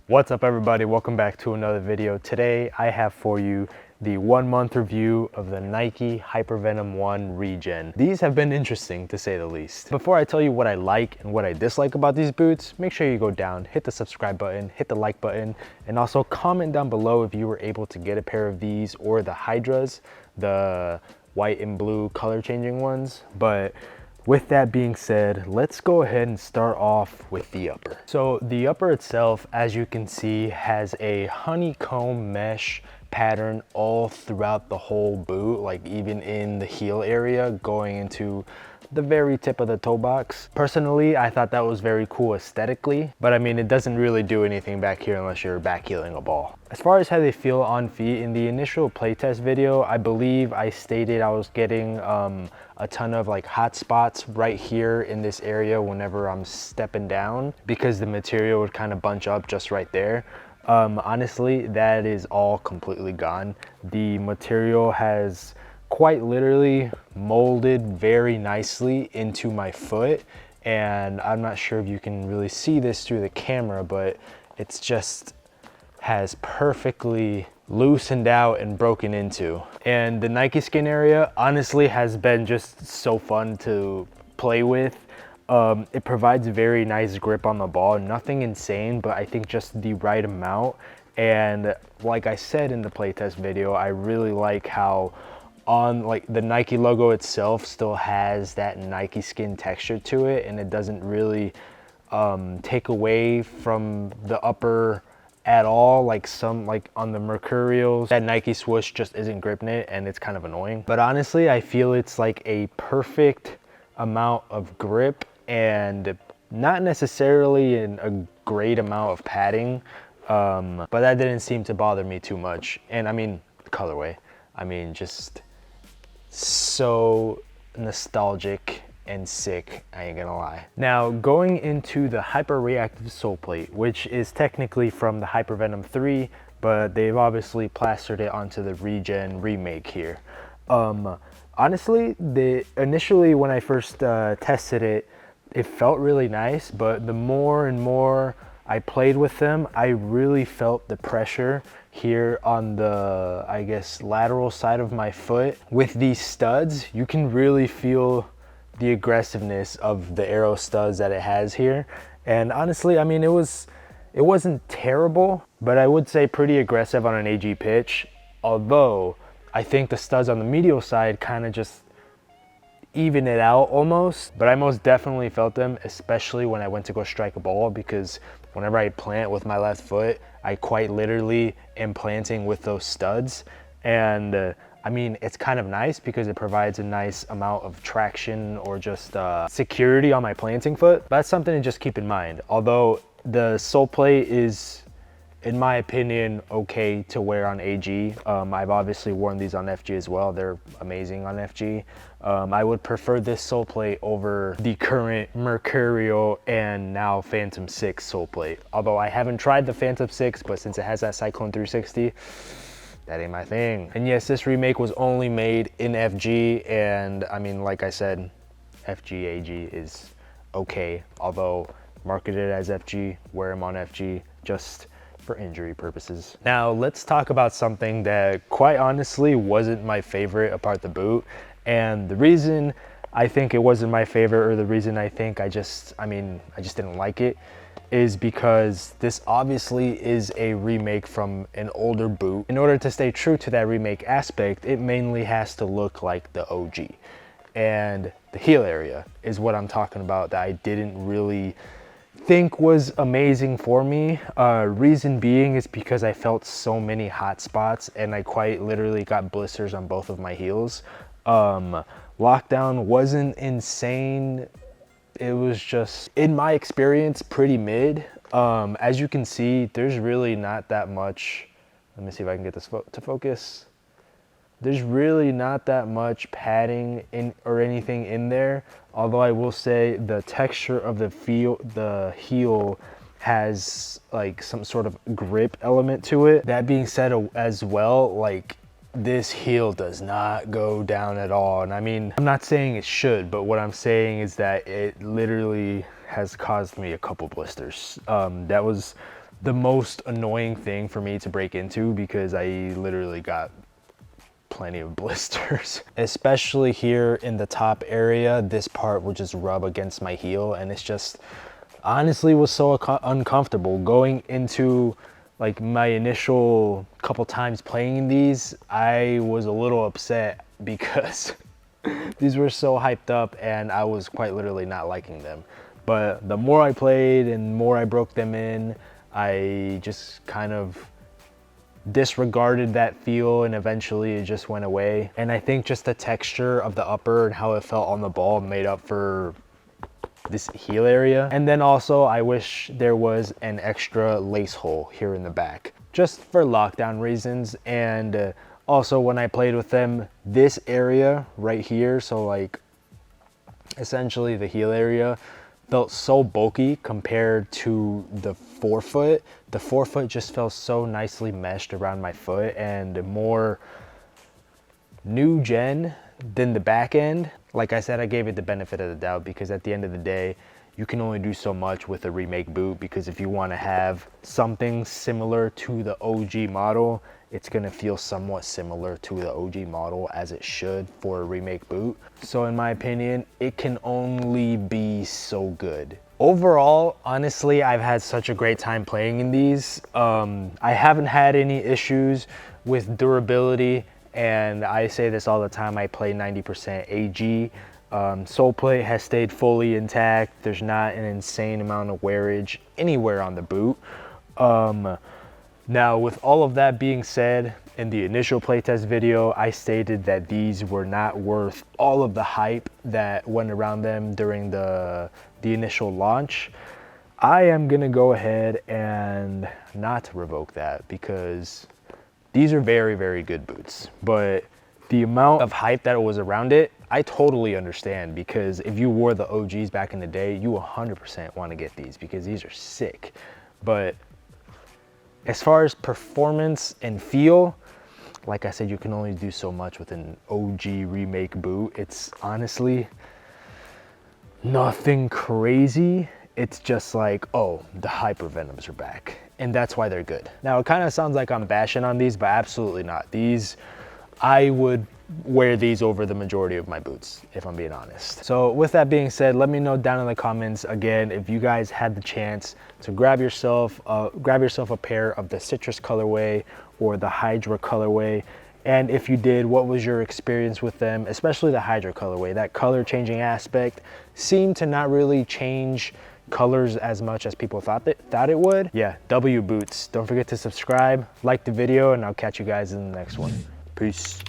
What's up everybody, welcome back to another video. Today I have for you the 1 month review of the Nike Hypervenom 1 Regen. These have been interesting to say the least. Before I tell you what I like and what I dislike about these boots, make sure you go down, hit the subscribe button, hit the like button, and also comment down below if you were able to get a pair of these or the Hydras, the white and blue color changing ones. But with that being said, let's go ahead and start off with the upper. So the upper itself, as you can see, has a honeycomb mesh pattern all throughout the whole boot, like even in the heel area going into the very tip of the toe box. Personally, I thought that was very cool aesthetically, but I mean, it doesn't really do anything back here unless you're back heeling a ball. As far as how they feel on feet, in the initial playtest video, I believe I stated I was getting a ton of like hot spots right here in this area whenever I'm stepping down, because the material would kind of bunch up just right there. Honestly, that is all completely gone. The material has quite literally molded very nicely into my foot, and I'm not sure if you can really see this through the camera, but it's just has perfectly loosened out and broken into. And the nikeskin area honestly has been just so fun to play with. It provides very nice grip on the ball, nothing insane, but I think just the right amount. And like I said in the playtest video, I really like how on like the Nike logo itself still has that nikeskin texture to it, and it doesn't really take away from the upper at all. Like some, like on the Mercurials, that Nike swoosh just isn't gripping it, and it's kind of annoying. But honestly, I feel it's like a perfect amount of grip and not necessarily in a great amount of padding, but that didn't seem to bother me too much. And I mean, colorway, I mean, just so nostalgic and sick, I ain't gonna lie. Now, going into the hyper reactive sole plate, which is technically from the Hypervenom 3, but they've obviously plastered it onto the Regen remake here. Honestly, initially when I first tested it, it felt really nice, but the more and more I played with them, I really felt the pressure here on the, I guess, lateral side of my foot. With these studs, you can really feel the aggressiveness of the arrow studs that it has here. And honestly, I mean, it wasn't terrible, but I would say pretty aggressive on an AG pitch. Although I think the studs on the medial side kind of just even it out almost. But I most definitely felt them, especially when I went to go strike a ball, because whenever I plant with my left foot, I quite literally am planting with those studs. And I mean, it's kind of nice because it provides a nice amount of traction or just security on my planting foot. But that's something to just keep in mind. Although the sole plate is, in my opinion, okay to wear on AG. I've obviously worn these on FG as well. They're amazing on FG. I would prefer this sole plate over the current Mercurial and now Phantom 6 sole plate. Although I haven't tried the Phantom 6, but since it has that Cyclone 360, that ain't my thing. And yes, this remake was only made in FG, and I mean, like I said, FG AG is okay. Although marketed as FG, wear them on FG just for injury purposes. Now let's talk about something that quite honestly wasn't my favorite apart the boot. And the reason I think it wasn't my favorite, or the reason I think I just didn't like it, is because this obviously is a remake from an older boot. In order to stay true to that remake aspect, it mainly has to look like the OG. And the heel area is what I'm talking about that I didn't really think was amazing for me. Reason being is because I felt so many hot spots, and I quite literally got blisters on both of my heels. Lockdown wasn't insane. It was just, in my experience, pretty mid. As you can see, there's really not that much. Let me see if I can get this to focus. There's really not that much padding in or anything in there. Although I will say the texture of the heel has like some sort of grip element to it. That being said as well, like this heel does not go down at all. And I mean, I'm not saying it should, but what I'm saying is that it literally has caused me a couple blisters. That was the most annoying thing for me to break into because I literally got plenty of blisters. Especially here in the top area, this part will just rub against my heel, and it's just honestly was so uncomfortable. Going into like my initial couple times playing these, I was a little upset because these were so hyped up and I was quite literally not liking them. But the more I played and more I broke them in, I just kind of disregarded that feel, and eventually it just went away. And I think just the texture of the upper and how it felt on the ball made up for this heel area. And then also I wish there was an extra lace hole here in the back, just for lockdown reasons. And also when I played with them, this area right here, so like essentially the heel area, felt so bulky compared to the forefoot. The forefoot just felt so nicely meshed around my foot and more new gen than the back end. Like I said, I gave it the benefit of the doubt because at the end of the day, you can only do so much with a remake boot, because if you want to have something similar to the OG model, it's going to feel somewhat similar to the OG model as it should for a remake boot. So in my opinion, it can only be so good. Overall, honestly, I've had such a great time playing in these. I haven't had any issues with durability, and I say this all the time, I play 90% AG. Sole plate has stayed fully intact. There's not an insane amount of wearage anywhere on the boot. Now, with all of that being said, in the initial playtest video, I stated that these were not worth all of the hype that went around them during the initial launch. I am gonna go ahead and not revoke that, because these are very, very good boots. But the amount of hype that was around it, I totally understand, because if you wore the OGs back in the day, you 100% want to get these because these are sick. But as far as performance and feel, like I said, you can only do so much with an OG remake boot. It's honestly nothing crazy. It's just like, oh, the Hypervenoms are back, and that's why they're good. Now, it kind of sounds like I'm bashing on these, but absolutely not. These, I would wear these over the majority of my boots, if I'm being honest. So with that being said, let me know down in the comments again if you guys had the chance to grab yourself a pair of the citrus colorway or the Hydra colorway, and if you did, what was your experience with them, especially the Hydra colorway. That color changing aspect seemed to not really change colors as much as people thought it would. Yeah, W boots. Don't forget to subscribe, like the video, and I'll catch you guys in the next one. Peace.